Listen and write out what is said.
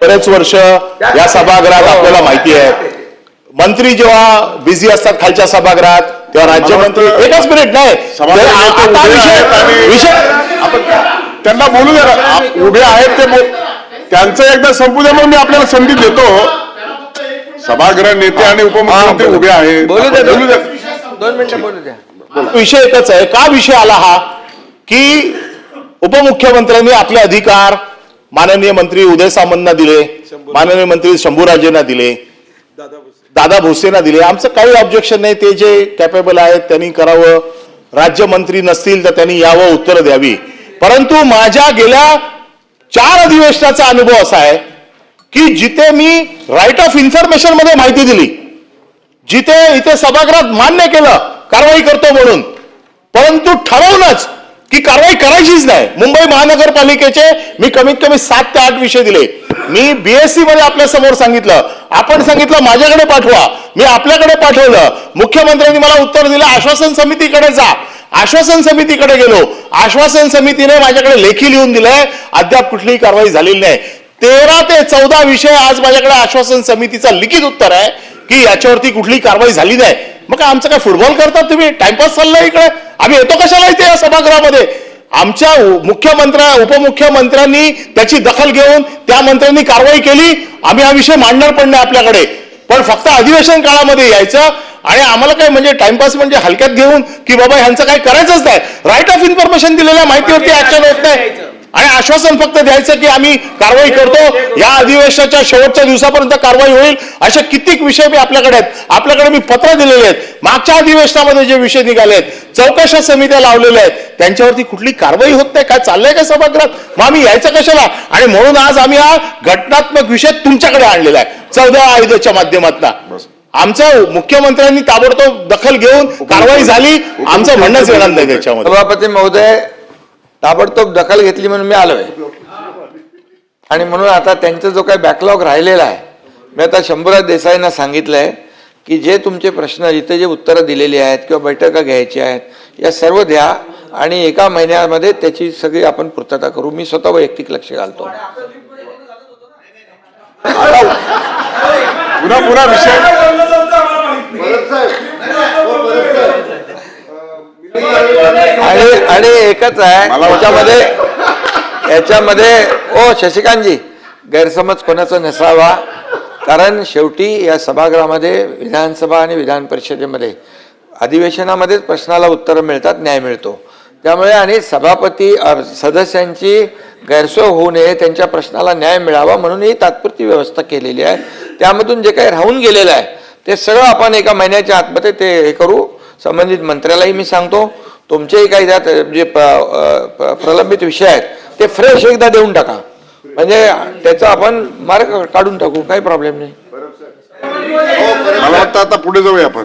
बरेच वर्ष या सभागृहात आपल्याला माहिती आहे, मंत्री जेव्हा बिझी असतात खालच्या सभागृहात तेव्हा राज्यमंत्री एकच मिनिट नाही विषय आपण त्यांना बोलू द्या, उभे आहेत ते त्यांचं एकदा संपू द्या, मग मी आपल्याला संधी देतो. सभागृह नेते आणि उपमुख्यमंत्री उभे आहेत, बोलू द्या 2 मिनिटं बोलू द्या. विषय एकच आहे. का विषय आला हा की उपमुख्यमंत्र्यांनी आपले अधिकार माननीय मंत्री उदय सामंतना दिले, माननीय मंत्री शंभूराजेंना दिले, दादा भोसेंना दिले. आमचं काही ऑब्जेक्शन नाही, ते जे कॅपेबल आहेत त्यांनी करावं. राज्यमंत्री नसतील तर त्यांनी यावं, उत्तर द्यावी. परंतु माझ्या गेल्या 4 अधिवेशनाचा अनुभव असा आहे की जिथे मी राईट ऑफ इन्फॉर्मेशन मध्ये माहिती दिली, जिथे इथे सभागृहात मान्य केलं कारवाई करतो म्हणून, परंतु ठरवूनच की कारवाई करायचीच नाही. मुंबई महानगरपालिकेचे मी कमीत कमी 7 ते 8 विषय दिले. मी बीएससी मध्ये आपल्या समोर सांगितलं, आपण सांगितलं माझ्याकडे पाठवा, मी आपल्याकडे पाठवलं. मुख्यमंत्र्यांनी मला उत्तर दिलं आश्वासन समितीकडे जा. आश्वासन समितीकडे गेलो, आश्वासन समितीने माझ्याकडे लेखी लिहून दिलंय, अद्याप कुठलीही कारवाई झालेली नाही. 13 ते 14 विषय आज माझ्याकडे आश्वासन समितीचं लिखित उत्तर आहे की याच्यावरती कुठली कारवाई झाली नाही. मग काय आमचं काय फुटबॉल करतात तुम्ही, टाइमपास चाललाय इकडे? आम्ही येतो कशाला इथे या सभागृहामध्ये? आमच्या उपमुख्यमंत्र्यांनी त्याची दखल घेऊन त्या मंत्र्यांनी कारवाई केली. आम्ही हा विषय मांडणार पण नाही आपल्याकडे, पण फक्त अधिवेशन काळामध्ये यायचं आणि आम्हाला काय म्हणजे टाइमपास म्हणजे हलक्यात घेऊन की बाबा ह्यांचं काय करायचंच नाही. राईट ऑफ इन्फॉर्मेशन दिलेल्या माहितीवरती ऍक्शन होत नाही आणि आश्वासन फक्त द्यायचं की आम्ही कारवाई करतो, या अधिवेशनाच्या शेवटच्या दिवसापर्यंत कारवाई होईल. असे कित्येक विषय मी आपल्याकडे आहेत. आपल्याकडे मी पत्र दिलेले आहेत. मागच्या अधिवेशनामध्ये जे विषय निघाले आहेत, चौकशा समित्या लावलेल्या आहेत, त्यांच्यावरती कुठली कारवाई होत नाही. काय चाललंय का सभागृहात? मग आम्ही यायचं कशाला? आणि म्हणून आज आम्ही हा घटनात्मक विषय तुमच्याकडे आणलेला आहे 14 आयुधाच्या माध्यमातून. आमच्या मुख्यमंत्र्यांनी ताबडतोब दखल घेऊन कारवाई झाली, आमचं म्हणणंच येणार नाही त्याच्यामध्ये. सभापती महोदय, ताबडतोब दखल घेतली म्हणून मी आलोय आणि म्हणून आता त्यांचा जो काही बॅकलॉग राहिलेला आहे, मी आता शंभूराज देसाईंना सांगितलंय की जे तुमचे प्रश्न इथे जे उत्तरं दिलेली आहेत किंवा बैठका घ्यायची आहेत या सर्व द्या आणि 1 महिन्यामध्ये त्याची सगळी आपण पूर्तता करू. मी स्वतः वैयक्तिक लक्ष घालतो. पुन्हा विषय आणि एकच आहे याच्यामध्ये ओ शशिकांतजी, गैरसमज कोणाचा नसावा, कारण शेवटी या सभागृहामध्ये विधानसभा आणि विधान परिषदेमध्ये अधिवेशनामध्येच प्रश्नाला उत्तरं मिळतात, न्याय मिळतो. त्यामुळे आणि सभापती सदस्यांची गैरसोय होऊ नये, त्यांच्या प्रश्नाला न्याय मिळावा म्हणून ही तात्पुरती व्यवस्था केलेली आहे. त्यामधून जे काही राहून गेलेलं आहे ते सगळं आपण 1 महिन्याच्या आतमध्ये ते हे करू. संबंधित मंत्र्यालाही मी सांगतो, तुमचेही काही त्यात जे प्रलंबित विषय आहेत ते फ्रेश एकदा देऊन टाका, म्हणजे त्याचा आपण मार्ग काढून टाकू, काही प्रॉब्लेम नाही. मला वाटतं आता पुढे जाऊया आपण.